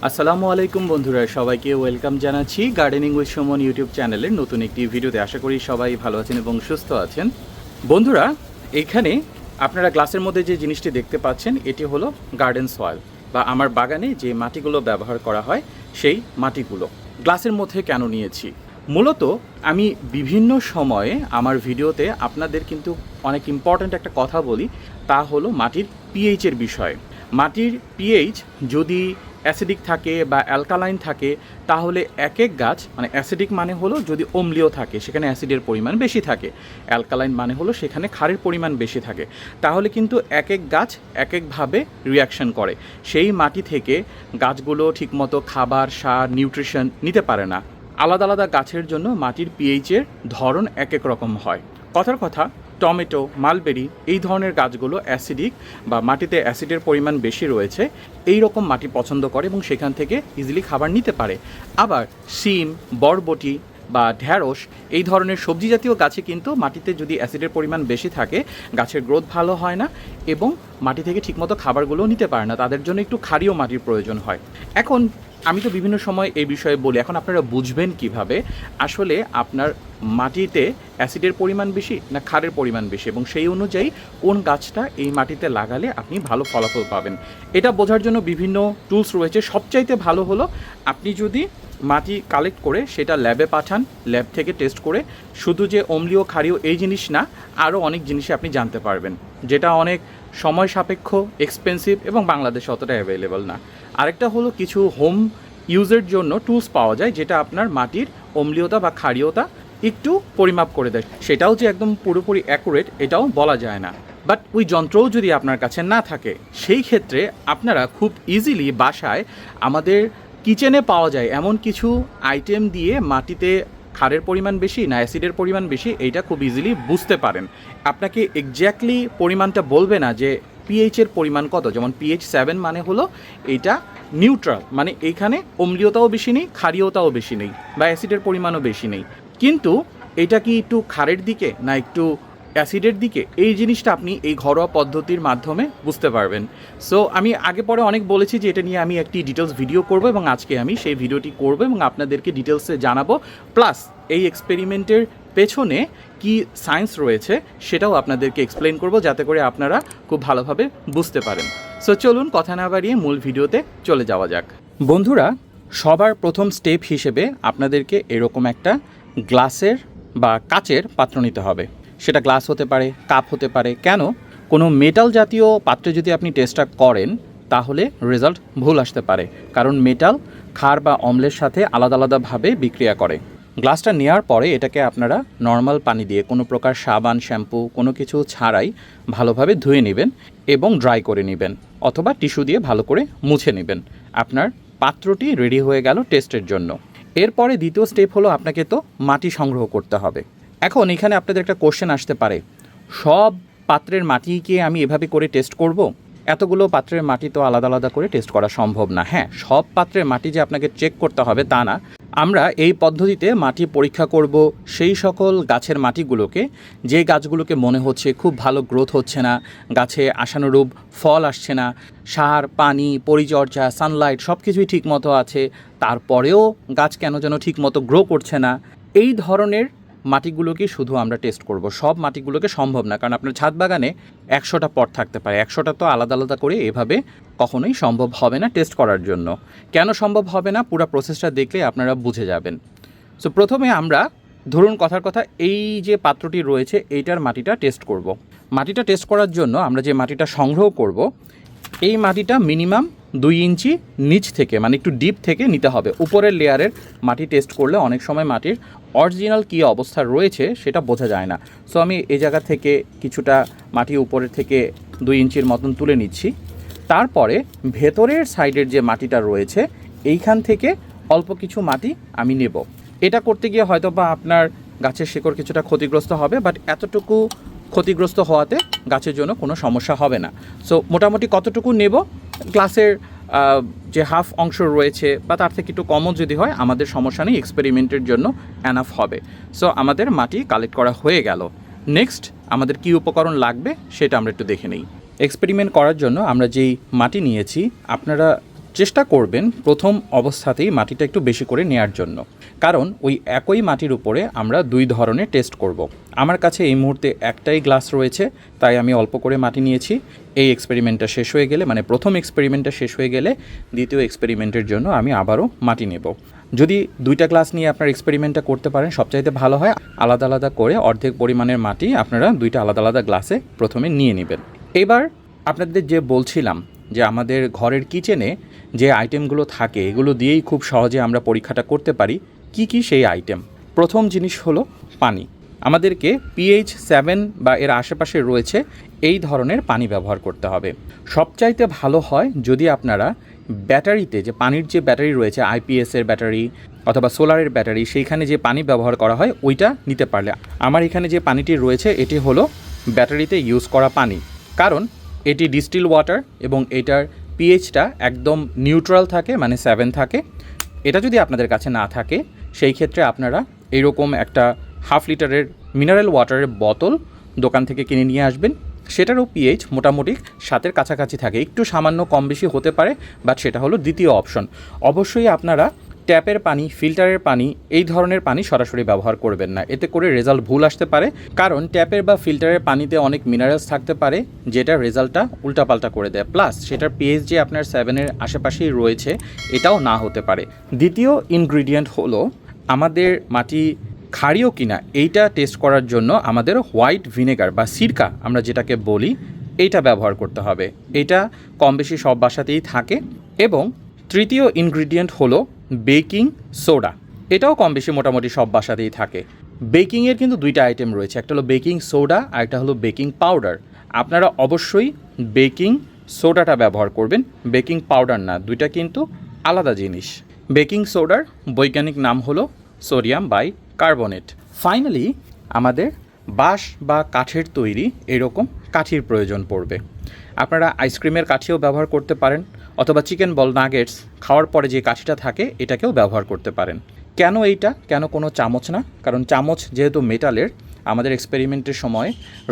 আসসালামু আলাইকুম বন্ধুরা, সবাইকে ওয়েলকাম জানাচ্ছি গার্ডেনিং উইথ সুমন ইউটিউব চ্যানেলের নতুন একটি ভিডিওতে। আশা করি সবাই ভালো আছেন এবং সুস্থ আছেন। বন্ধুরা, এখানে আপনারা গ্লাসের মধ্যে যে জিনিসটি দেখতে পাচ্ছেন এটি হলো গার্ডেন সয়েল বা আমার বাগানে যে মাটিগুলো ব্যবহার করা হয় সেই মাটিগুলো। গ্লাসের মধ্যে কেন নিয়েছি? মূলত আমি বিভিন্ন সময়ে আমার ভিডিওতে আপনাদের কিন্তু অনেক ইম্পর্ট্যান্ট একটা কথা বলি, তা হলো মাটির পিএইচের বিষয়ে। মাটির পিএইচ যদি অ্যাসিডিক থাকে বা অ্যালকালাইন থাকে তাহলে এক এক গাছ, মানে অ্যাসিডিক মানে হলো যদি অম্লীয় থাকে সেখানে অ্যাসিডের পরিমাণ বেশি থাকে, অ্যালকালাইন মানে হলো সেখানে ক্ষারের পরিমাণ বেশি থাকে, তাহলে কিন্তু এক এক গাছ এক একভাবে রিয়াকশন করে। সেই মাটি থেকে গাছগুলো ঠিকমতো খাবার, সার, নিউট্রিশন নিতে পারে না। আলাদা আলাদা গাছের জন্য মাটির পিএইচের ধরন এক এক রকম হয়। কথার কথা, টমেটো, মালবেরি এই ধরনের গাছগুলো অ্যাসিডিক বা মাটিতে অ্যাসিডের পরিমাণ বেশি রয়েছে এই রকম মাটি পছন্দ করে এবং সেখান থেকে ইজিলি খাবার নিতে পারে। আবার সিম, বরবটি বা ঢ্যাঁড়স এই ধরনের সবজি জাতীয় গাছে কিন্তু মাটিতে যদি অ্যাসিডের পরিমাণ বেশি থাকে গাছের গ্রোথ ভালো হয় না এবং মাটি থেকে ঠিকমতো খাবারগুলোও নিতে পারে না, তাদের জন্য একটু ক্ষারীয় মাটির প্রয়োজন হয়। এখন আমি তো বিভিন্ন সময় এই বিষয়ে বলি, এখন আপনারা বুঝবেন কিভাবে আসলে আপনার মাটিতে অ্যাসিডের পরিমাণ বেশি না ক্ষারের পরিমাণ বেশি এবং সেই অনুযায়ী কোন গাছটা এই মাটিতে লাগালে আপনি ভালো ফলাফল পাবেন। এটা বোঝার জন্য বিভিন্ন টুলস রয়েছে। সবচাইতে ভালো হলো আপনি যদি মাটি কালেক্ট করে সেটা ল্যাবে পাঠান, ল্যাব থেকে টেস্ট করে শুধু যে অম্লীয় ক্ষারীয় এই জিনিস না, আরও অনেক জিনিসই আপনি জানতে পারবেন, যেটা অনেক সময় সাপেক্ষ, এক্সপেন্সিভ এবং বাংলাদেশে অতটা অ্যাভেলেবল না। আরেকটা হলো কিছু হোম ইউজের জন্য টুলস পাওয়া যায় যেটা আপনার মাটির অম্লীয়তা বা ক্ষারীয়তা একটু পরিমাপ করে দেয়। সেটাও যে একদম পুরোপুরি অ্যাকুরেট এটাও বলা যায় না, বাট ওই যন্ত্রও যদি আপনার কাছে না থাকে সেই ক্ষেত্রে আপনারা খুব ইজিলি বাসায় আমাদের কিচেনে পাওয়া যায় এমন কিছু আইটেম দিয়ে মাটিতে ক্ষারের পরিমাণ বেশি না অ্যাসিডের পরিমাণ বেশি এইটা খুব ইজিলি বুঝতে পারেন। আপনাকে এক্স্যাক্টলি পরিমাণটা বলবে না যে পিএইচের পরিমাণ কত, যেমন পিএইচ 7 মানে হলো এইটা নিউট্রাল, মানে এইখানে অম্লীয়তাও বেশি নেই, ক্ষারীয়তাও বেশি নেই বা অ্যাসিডের পরিমাণও বেশি নেই। কিন্তু এটা কি একটু ক্ষারের দিকে না একটু অ্যাসিডের দিকে, এই জিনিসটা আপনি এই ঘরোয়া পদ্ধতির মাধ্যমে বুঝতে পারবেন। সো আমি আগে পরে অনেক বলেছি যে এটা নিয়ে আমি একটি ডিটেলস ভিডিও করব এবং আজকে আমি সেই ভিডিওটি করব এবং আপনাদেরকে ডিটেলসে জানাবো, প্লাস এই এক্সপেরিমেন্টের পেছনে কি সায়েন্স রয়েছে সেটাও আপনাদেরকে এক্সপ্লেন করব যাতে করে আপনারা খুব ভালোভাবে বুঝতে পারেন। সো চলুন কথা না বাড়িয়ে মূল ভিডিওতে চলে যাওয়া যাক। বন্ধুরা, সবার প্রথম স্টেপ হিসেবে আপনাদেরকে এরকম একটা গ্লাসের বা কাচের পাত্র নিতে হবে। সেটা গ্লাস হতে পারে, কাপ হতে পারে, কেন কোনো মেটাল জাতীয় পাত্রে যদি আপনি টেস্টটা করেন তাহলে রেজাল্ট ভুল আসতে পারে, কারণ মেটাল ক্ষার বা অম্লের সাথে আলাদা আলাদাভাবে বিক্রিয়া করে। গ্লাসটা নেওয়ার পরে এটাকে আপনারা নর্মাল পানি দিয়ে কোনো প্রকার সাবান, শ্যাম্পু কোনো কিছু ছাড়াই ভালোভাবে ধুয়ে নেবেন এবং ড্রাই করে নেবেন, অথবা টিস্যু দিয়ে ভালো করে মুছে নেবেন। আপনার পাত্রটি রেডি হয়ে গেল টেস্টের জন্য। এরপরে দ্বিতীয় স্টেপ হলো আপনাকে তো মাটি সংগ্রহ করতে হবে। এখন এখানে আপনাদের একটা কোশ্চেন আসতে পারে, সব পাত্রের মাটিকে আমি এভাবে করে টেস্ট করব? এতগুলো পাত্রের মাটি তো আলাদা আলাদা করে টেস্ট করা সম্ভব না। হ্যাঁ, সব পাত্রের মাটি যে আপনাকে চেক করতে হবে তা না। আমরা এই পদ্ধতিতে মাটি পরীক্ষা করব সেই সকল গাছের মাটিগুলোকে যে গাছগুলোকে মনে হচ্ছে খুব ভালো গ্রোথ হচ্ছে না, গাছে আশানুরূপ ফল আসছে না, সার, পানি, পরিচর্যা, সানলাইট সব কিছুই ঠিকমতো আছে, তারপরেও গাছ কেন যেন ঠিকমতো গ্রো করছে না, এই ধরনের মাটিগুলোকে শুধু আমরা টেস্ট করব। সব মাটিগুলোকে সম্ভব না, কারণ আপনার ছাদ বাগানে 100টা পট থাকতে পারে, 100টা তো আলাদা আলাদা করে এভাবে কখনোই সম্ভব হবে না টেস্ট করার জন্য। কেন সম্ভব হবে না পুরো প্রসেসটা দেখলে আপনারা বুঝে যাবেন। সো প্রথমে আমরা ধরুন কথার কথা এই যে পাত্রটি রয়েছে এইটার মাটিটা টেস্ট করব। মাটিটা টেস্ট করার জন্য আমরা যে মাটিটা সংগ্রহ করব এই মাটিটা মিনিমাম 2 ইঞ্চি নিচ থেকে, মানে একটু ডিপ থেকে নিতে হবে। উপরের লেয়ারের মাটি টেস্ট করলে অনেক সময় মাটির অরিজিনাল কী অবস্থা রয়েছে সেটা বোঝা যায় না। সো আমি এই জায়গা থেকে কিছুটা মাটি উপরের থেকে 2 ইঞ্চির মতন তুলে নিচ্ছি। তারপরে ভেতরের সাইডের যে মাটিটা রয়েছে এইখান থেকে অল্প কিছু মাটি আমি নেব। এটা করতে গিয়ে হয়তো বা আপনার গাছের শিকড় কিছুটা ক্ষতিগ্রস্ত হবে, বাট এতটুকু ক্ষতিগ্রস্ত হওয়াতে গাছের জন্য কোনো সমস্যা হবে না। সো মোটামুটি কতটুকু নেব, গ্লাসের যে হাফ অংশ রয়েছে বা তার থেকে একটু কমও যদি হয় আমাদের সমস্যা নেই, এক্সপেরিমেন্টের জন্য এনাফ হবে। সো আমাদের মাটি কালেক্ট করা হয়ে গেল। নেক্সট আমাদের কি উপকরণ লাগবে সেটা আমরা একটু দেখে নিই। এক্সপেরিমেন্ট করার জন্য আমরা যেই মাটি নিয়েছি আপনারা চেষ্টা করবেন প্রথম অবস্থাতেই মাটিটা একটু বেশি করে নেয়ার জন্য, কারণ ওই একই মাটির উপরে আমরা 2 ধরনের টেস্ট করব। আমার কাছে এই মুহূর্তে একটাই গ্লাস রয়েছে, তাই আমি অল্প করে মাটি নিয়েছি। এই এক্সপেরিমেন্টটা শেষ হয়ে গেলে, মানে প্রথম এক্সপেরিমেন্টটা শেষ হয়ে গেলে দ্বিতীয় এক্সপেরিমেন্টের জন্য আমি আবারও মাটি নেব। যদি 2টা গ্লাস নিয়ে আপনার এক্সপেরিমেন্টটা করতে পারেন সবচাইতে ভালো হয়। আলাদা আলাদা করে অর্ধেক পরিমাণের মাটি আপনারা 2টা আলাদা আলাদা গ্লাসে প্রথমে নিয়ে নেবেন। এবার আপনাদের যে বলছিলাম যে আমাদের ঘরের কিচেনে যে আইটেমগুলো থাকে এগুলো দিয়েই খুব সহজে আমরা পরীক্ষাটা করতে পারি। কি কি সেই আইটেম? প্রথম জিনিস হলো পানি। আমাদেরকে pH 7 বা এর আশেপাশে রয়েছে এই ধরনের পানি ব্যবহার করতে হবে। সবচাইতে ভালো হয় যদি আপনারা ব্যাটারিতে, যে পানির যে ব্যাটারি রয়েছে আইপিএসের ব্যাটারি অথবা সোলারের ব্যাটারি, সেইখানে যে পানি ব্যবহার করা হয় ওইটা নিতে পারলে। আমার এখানে যে পানিটি রয়েছে এটি হলো ব্যাটারিতে ইউজ করা পানি, কারণ এটি ডিস্টিল ওয়াটার এবং এটার পিএইচটা একদম নিউট্রাল থাকে, মানে 7 থাকে। এটা যদি আপনাদের কাছে না থাকে সেই ক্ষেত্রে আপনারা এইরকম একটা 1/2 লিটারের মিনারেল ওয়াটারের বোতল দোকান থেকে কিনে নিয়ে আসবেন। সেটারও পিএইচ মোটামুটি 7-এর কাছাকাছি থাকে, একটু সামান্য কম বেশি হতে পারে, বাট সেটা হলো দ্বিতীয় অপশন। অবশ্যই আপনারা ট্যাপের পানি, ফিল্টারের পানি এই ধরনের পানি সরাসরি ব্যবহার করবেন না, এতে করে রেজাল্ট ভুল আসতে পারে। কারণ ট্যাপের বা ফিল্টারের পানিতে অনেক মিনারেলস থাকতে পারে যেটা রেজাল্টটা উল্টাপাল্টা করে দেয়, প্লাস সেটার পিএইচ যে আপনার 7-এর আশেপাশেই রয়েছে এটাও না হতে পারে। দ্বিতীয় ইনগ্রিডিয়েন্ট হলো আমাদের মাটি ক্ষারীয় কিনা এইটা টেস্ট করার জন্য আমাদের হোয়াইট ভিনেগার বা সিরকা আমরা যেটাকে বলি এইটা ব্যবহার করতে হবে। এটা কম বেশি সব বাসাতেই থাকে। এবং তৃতীয় ইনগ্রিডিয়েন্ট হলো বেকিং সোডা। এটাও কম বেশি মোটামুটি সব বাসাতেই থাকে। বেকিংয়ের কিন্তু 2টা আইটেম রয়েছে, একটা হলো বেকিং সোডা আর একটা হলো বেকিং পাউডার। আপনারা অবশ্যই বেকিং সোডাটা ব্যবহার করবেন, বেকিং পাউডার না, 2টা কিন্তু আলাদা জিনিস। বেকিং সোডার বৈজ্ঞানিক নাম হলো সোডিয়াম বাইকার্বনেট। ফাইনালি আমাদের বাঁশ বা কাঠের তৈরি এরকম কাঠির প্রয়োজন পড়বে। আপনারা আইসক্রিমের কাঠিও ব্যবহার করতে পারেন, অথবা চিকেন বল নাগেটস খাওয়ার পরে যে কাঠিটা থাকে এটাকেও ব্যবহার করতে পারেন। কেন এইটা, কেন কোনো চামচ না? কারণ চামচ যেহেতু মেটালের, আমাদের এক্সপেরিমেন্টের সময়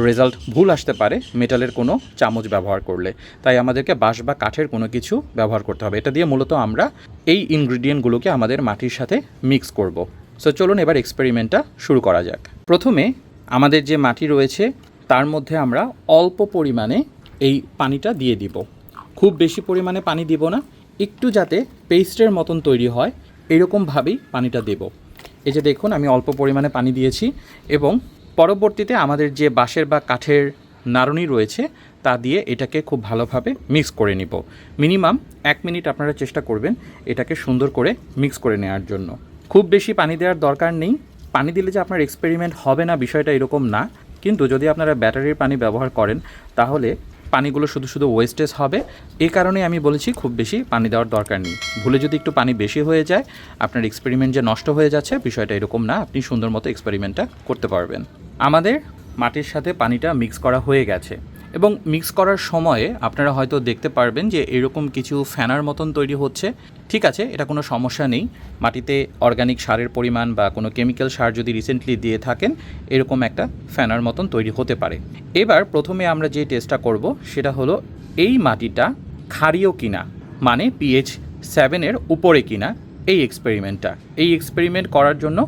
রেজাল্ট ভুল আসতে পারে মেটালের কোনো চামচ ব্যবহার করলে, তাই আমাদেরকে বাঁশ বা কাঠের কোনো কিছু ব্যবহার করতে হবে। এটা দিয়ে মূলত আমরা এই ইনগ্রিডিয়েন্টগুলোকে আমাদের মাটির সাথে মিক্স করব। সো চলুন এবার এক্সপেরিমেন্টটা শুরু করা যাক। প্রথমে আমাদের যে মাটি রয়েছে তার মধ্যে আমরা অল্প পরিমাণে এই পানিটা দিয়ে দিব। খুব বেশি পরিমাণে পানি দিব না, একটু যাতে পেস্টের মতন তৈরি হয় এরকমভাবেই পানিটা দেব। এই যে দেখুন আমি অল্প পরিমাণে পানি দিয়েছি এবং পরবর্তীতে আমাদের যে বাঁশের বা কাঠের নাড়ুনি রয়েছে তা দিয়ে এটাকে খুব ভালোভাবে মিক্স করে নিব। মিনিমাম 1 মিনিট আপনারা চেষ্টা করবেন এটাকে সুন্দর করে মিক্স করে নেওয়ার জন্য। খুব বেশি পানি দেওয়ার দরকার নেই। পানি দিলে যে আপনার এক্সপেরিমেন্ট হবে না বিষয়টা এরকম না, কিন্তু যদি আপনারা ব্যাটারির পানি ব্যবহার করেন তাহলে পানিগুলো শুধু শুধু ওয়েস্টেজ হবে। এই কারণে আমি বলেছি খুব বেশি পানি দেওয়ার দরকার নেই। ভুলে যদি একটু পানি বেশি হয়ে যায় আপনার এক্সপেরিমেন্ট যে নষ্ট হয়ে যাচ্ছে বিষয়টা এরকম না, আপনি সুন্দর মতো এক্সপেরিমেন্টটা করতে পারবেন। আমাদের মাটির সাথে পানিটা মিক্স করা হয়ে গেছে এবং মিক্স করার সময়ে আপনারা হয়তো দেখতে পারবেন যে এরকম কিছু ফ্যানার মতন তৈরি হচ্ছে। ঠিক আছে, এটা কোনো সমস্যা নেই। মাটিতে অর্গানিক সারের পরিমাণ বা কোনো কেমিক্যাল সার যদি রিসেন্টলি দিয়ে থাকেন এরকম একটা ফ্যানার মতন তৈরি হতে পারে। এবার প্রথমে আমরা যে টেস্টটা করব সেটা হলো এই মাটিটা ক্ষারীয় কিনা, মানে pH 7-এর উপরে কিনা এই এক্সপেরিমেন্টটা। এই এক্সপেরিমেন্ট করার জন্য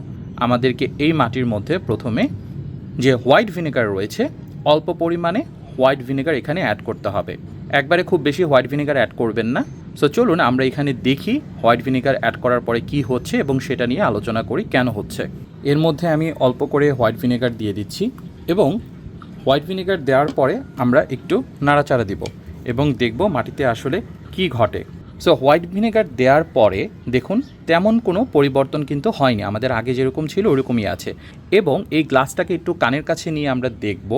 আমাদেরকে এই মাটির মধ্যে প্রথমে যে হোয়াইট ভিনেগার রয়েছে অল্প পরিমাণে হোয়াইট ভিনেগার এখানে অ্যাড করতে হবে। একবারে খুব বেশি হোয়াইট ভিনেগার অ্যাড করবেন না। সো চলুন আমরা এখানে দেখি হোয়াইট ভিনেগার অ্যাড করার পরে কি হচ্ছে এবং সেটা নিয়ে আলোচনা করি কেন হচ্ছে। এর মধ্যে আমি অল্প করে হোয়াইট ভিনেগার দিয়ে দিচ্ছি এবং হোয়াইট ভিনেগার দেওয়ার পরে আমরা একটু নাড়াচাড়া দিব এবং দেখব মাটিতে আসলে কি ঘটে। সো হোয়াইট ভিনেগার দেওয়ার পরে দেখুন তেমন কোনো পরিবর্তন কিন্তু হয়নি, আমাদের আগে যেরকম ছিল ওরকমই আছে। এবং এই গ্লাসটাকে একটু কানের কাছে নিয়ে আমরা দেখব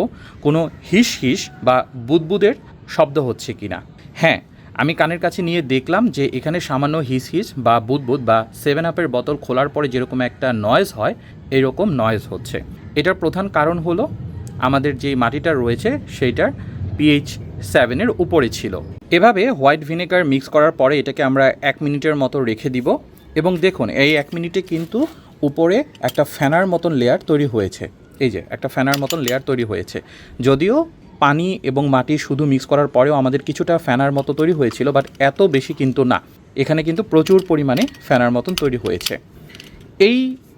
কোনো হিস হিস বা বুদবুদের শব্দ হচ্ছে কি না। হ্যাঁ, আমি কানের কাছে নিয়ে দেখলাম যে এখানে সামান্য হিস হিস বা বুদবুদ বা 7-আপের বোতল খোলার পরে যেরকম একটা নয়েজ হয় এরকম নয়েজ হচ্ছে। এটার প্রধান কারণ হলো আমাদের যে মাটিটা রয়েছে সেইটার pH 7-এর উপরে ছিল। এভাবে হোয়াইট ভিনেগার মিক্স করার পরে এটাকে আমরা 1 মিনিটের মতো রেখে দিব এবং দেখুন এই 1 মিনিটে কিন্তু উপরে একটা ফ্যানার মতন লেয়ার তৈরি হয়েছে। এই যে একটা ফ্যানার মতন লেয়ার তৈরি হয়েছে। যদিও পানি এবং মাটি শুধু মিক্স করার পরেও আমাদের কিছুটা ফ্যানার মতো তৈরি হয়েছিল, বাট এত বেশি কিন্তু না। এখানে কিন্তু প্রচুর পরিমাণে ফেনার মতন তৈরি হয়েছে। এই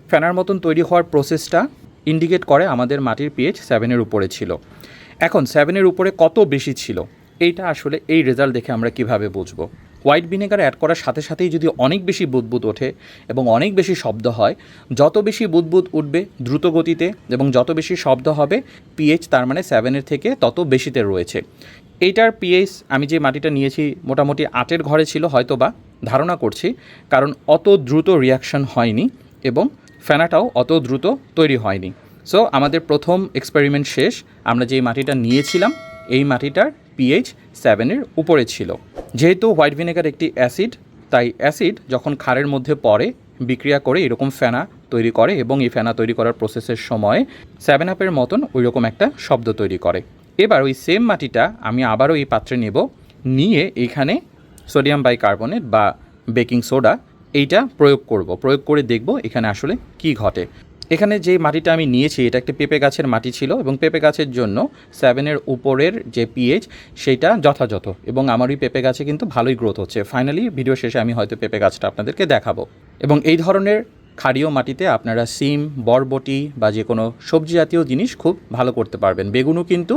ফেনার মতন তৈরি হওয়ার প্রসেসটা ইন্ডিকেট করে আমাদের মাটির পিএইচ 7-এর উপরে ছিল। এখন 7-এর উপরে কত বেশি ছিল এইটা আসলে এই রেজাল্ট দেখে আমরা কিভাবে বুঝবো। হোয়াইট ভিনেগার অ্যাড করার সাথে সাথেই যদি অনেক বেশি বুদবুদ ওঠে এবং অনেক বেশি শব্দ হয়, যত বেশি বুদবুদ উঠবে দ্রুত গতিতে এবং যত বেশি শব্দ হবে পিএইচ তার মানে 7-এর থেকে তত বেশিতে রয়েছে। এইটার পিএইচ আমি যে মাটিটা নিয়েছি মোটামুটি 8-এর ঘরে ছিল হয়তো বা, ধারণা করছি, কারণ অত দ্রুত রিয়াকশন হয়নি এবং ফেনাটাও অত দ্রুত তৈরি হয়নি। সো আমাদের প্রথম এক্সপেরিমেন্ট শেষ। আমরা যেই মাটিটা নিয়েছিলাম এই মাটিটার পিএইচ 7-এর উপরে ছিল। যেহেতু হোয়াইট ভিনেগার একটি অ্যাসিড, তাই অ্যাসিড যখন ক্ষারের মধ্যে পড়ে বিক্রিয়া করে এরকম ফেনা তৈরি করে এবং এই ফেনা তৈরি করার প্রসেসের সময় 7-আপের মতন ওই রকম একটা শব্দ তৈরি করে। এবার ওই সেম মাটিটা আমি আবারও এই পাত্রে নেব, নিয়ে এইখানে সোডিয়াম বাইকার্বনেট বা বেকিং সোডা এইটা প্রয়োগ করে দেখব এখানে আসলে কি ঘটে। এখানে যে মাটিটা আমি নিয়েছি এটা একটা পেঁপে গাছের মাটি ছিল এবং পেঁপে গাছের জন্য 7-এর উপরের যে পিএইচ সেইটা যথাযথ এবং আমার ওই পেঁপে গাছে কিন্তু ভালোই গ্রোথ হচ্ছে। ফাইনালি ভিডিও শেষে আমি হয়তো পেঁপে গাছটা আপনাদেরকে দেখাবো। এবং এই ধরনের ক্ষারীয় মাটিতে আপনারা সিম, বরবটি বা যে কোনো সবজি জাতীয় জিনিস খুব ভালো করতে পারবেন। বেগুনও কিন্তু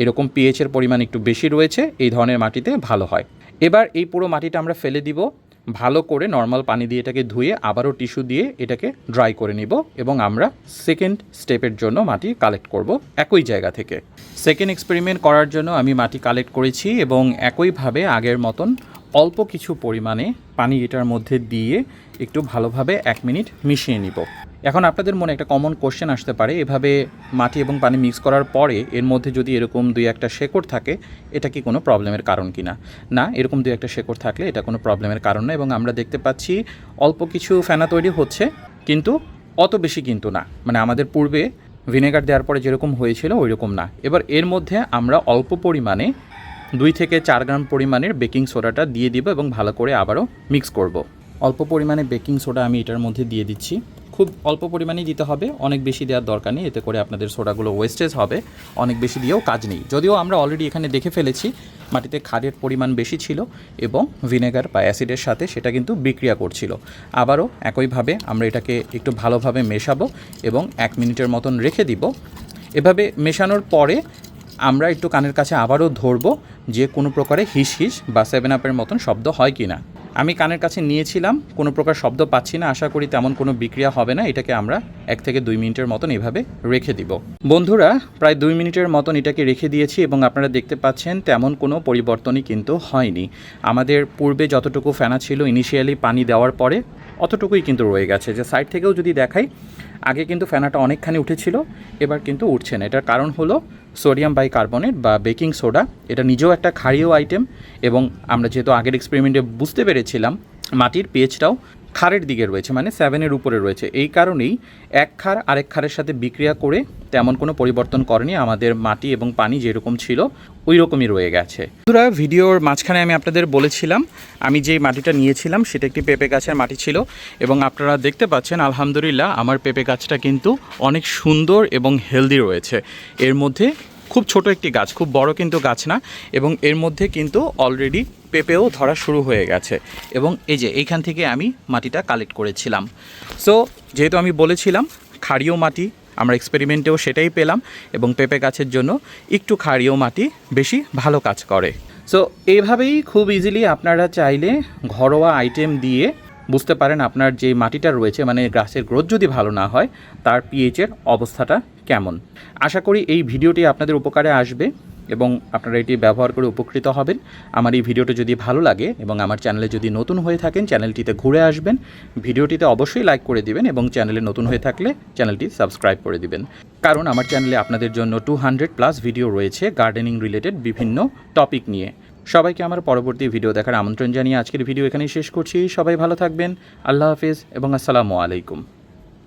এরকম পিএইচের পরিমাণ একটু বেশি রয়েছে, এই ধরনের মাটিতে ভালো হয়। এবার এই পুরো মাটিটা আমরা ফেলে দিব, ভালো করে নর্মাল পানি দিয়ে এটাকে ধুয়ে আবারও টিস্যু দিয়ে এটাকে ড্রাই করে নিব এবং আমরা সেকেন্ড স্টেপের জন্য মাটি কালেক্ট করব একই জায়গা থেকে। সেকেন্ড এক্সপেরিমেন্ট করার জন্য আমি মাটি কালেক্ট করেছি এবং একইভাবে আগের মতন অল্প কিছু পরিমাণে পানি এটার মধ্যে দিয়ে একটু ভালোভাবে 1 মিনিট মিশিয়ে নিব। এখন আপনাদের মনে একটা কমন কোশ্চেন আসতে পারে, এভাবে মাটি এবং পানি মিক্স করার পরে এর মধ্যে যদি এরকম 2-1টা শেকড় থাকে এটা কি কোনো প্রবলেমের কারণ কি না? না, এরকম 2-1টা শেকড় থাকলে এটা কোনো প্রবলেমের কারণ না এবং আমরা দেখতে পাচ্ছি অল্প কিছু ফেনা তৈরি হচ্ছে, কিন্তু অত বেশি কিন্তু না, মানে আমাদের পূর্বে ভিনেগার দেওয়ার পরে যেরকম হয়েছিল ওই রকম না। এবার এর মধ্যে আমরা অল্প পরিমাণে 2 থেকে 4 গ্রাম পরিমাণের বেকিং সোডাটা দিয়ে দিব এবং ভালো করে আবারও মিক্স করব। অল্প পরিমাণে বেকিং সোডা আমি এটার মধ্যে দিয়ে দিচ্ছি, খুব অল্প পরিমাণেই দিতে হবে, অনেক বেশি দেওয়ার দরকার নেই, এতে করে আপনাদের সোডাগুলো ওয়েস্টেজ হবে। অনেক বেশি দিয়েও কাজ নেই, যদিও আমরা অলরেডি এখানে দেখে ফেলেছি মাটিতে ক্ষারের পরিমাণ বেশি ছিল এবং ভিনেগার বা অ্যাসিডের সাথে সেটা কিন্তু বিক্রিয়া করছিল। আবারও একইভাবে আমরা এটাকে একটু ভালোভাবে মেশাবো এবং 1 মিনিটের মতন রেখে দিব। এভাবে মেশানোর পরে আমরা একটু কানের কাছে আবারও ধরবো যে কোনো প্রকারে হিস হিস বা 7-আপের মতন শব্দ হয় কি না। আমি কানের কাছে নিয়েছিলাম, কোনো প্রকার শব্দ পাচ্ছি না, আশা করি তেমন কোনো বিক্রিয়া হবে না। এটাকে আমরা 1 থেকে 2 মিনিটের মতন এভাবে রেখে দিব। বন্ধুরা, প্রায় 2 মিনিটের মতন এটাকে রেখে দিয়েছি এবং আপনারা দেখতে পাচ্ছেন তেমন কোনো পরিবর্তনই কিন্তু হয়নি। আমাদের পূর্বে যতটুকু ফেনা ছিল ইনিশিয়ালি পানি দেওয়ার পরে অতটুকুই কিন্তু রয়ে গেছে। যে সাইড থেকেও যদি দেখাই, আগে কিন্তু ফেনাটা অনেকখানি উঠেছিল, এবার কিন্তু উঠছে না। এটার কারণ হলো সোডিয়াম বাইকার্বনেট বা বেকিং সোডা, এটা নিজেও একটা ক্ষারীয় আইটেম এবং আমরা যেহেতু আগের এক্সপেরিমেন্টে বুঝতে পেরেছিলাম মাটির পিএইচটাও ক্ষারের দিকে রয়েছে, মানে 7-এর উপরে রয়েছে। এই কারণেই এক ক্ষার আরেক ক্ষারের সাথে বিক্রিয়া করে তেমন কোনো পরিবর্তন করেনি, আমাদের মাটি এবং পানি যেরকম ছিল ওই রকমই রয়ে গেছে। বন্ধুরা, ভিডিওর মাঝখানে আমি আপনাদের বলেছিলাম আমি যেই মাটিটা নিয়েছিলাম সেটা একটি পেঁপে গাছের মাটি ছিল এবং আপনারা দেখতে পাচ্ছেন আলহামদুলিল্লাহ আমার পেঁপে গাছটা কিন্তু অনেক সুন্দর এবং হেলদি রয়েছে। এর মধ্যে খুব ছোট একটি গাছ, খুব বড় কিন্তু গাছ না, এবং এর মধ্যে কিন্তু অলরেডি পেঁপেও ধরা শুরু হয়ে গেছে। এবং এই যে এইখান থেকে আমি মাটিটা কালেক্ট করেছিলাম। সো যেহেতু আমি বলেছিলাম ক্ষারীয় মাটি, আমরা এক্সপেরিমেন্টেও সেটাই পেলাম এবং পেঁপে গাছের জন্য একটু ক্ষারীয় মাটি বেশি ভালো কাজ করে। সো এইভাবেই খুব ইজিলি আপনারা চাইলে ঘরোয়া আইটেম দিয়ে বুঝতে পারেন আপনার যে মাটিটা রয়েছে, মানে গাছের গ্রোথ যদি ভালো না হয় তার পিএইচের অবস্থাটা কেমন। আশা করি এই ভিডিওটি আপনাদের উপকারে আসবে এবং আপনারা এটি ব্যবহার করে উপকৃত হবেন। আমার এই ভিডিওটি যদি ভালো লাগে এবং আমার চ্যানেলে যদি নতুন হয়ে থাকেন চ্যানেলটিতে ঘুরে আসবেন, ভিডিওটিতে অবশ্যই লাইক করে দিবেন এবং চ্যানেলে নতুন হয়ে থাকলে চ্যানেলটি সাবস্ক্রাইব করে দিবেন, কারণ আমার চ্যানেলে আপনাদের জন্য 200+ ভিডিও রয়েছে গার্ডেনিং রিলেটেড বিভিন্ন টপিক নিয়ে। সবাইকে আমার পরবর্তী ভিডিও দেখার আমন্ত্রণ জানিয়ে আজকের ভিডিও এখানেই শেষ করছি। সবাই ভালো থাকবেন, আল্লাহ হাফেজ এবং আসসালামু আলাইকুম।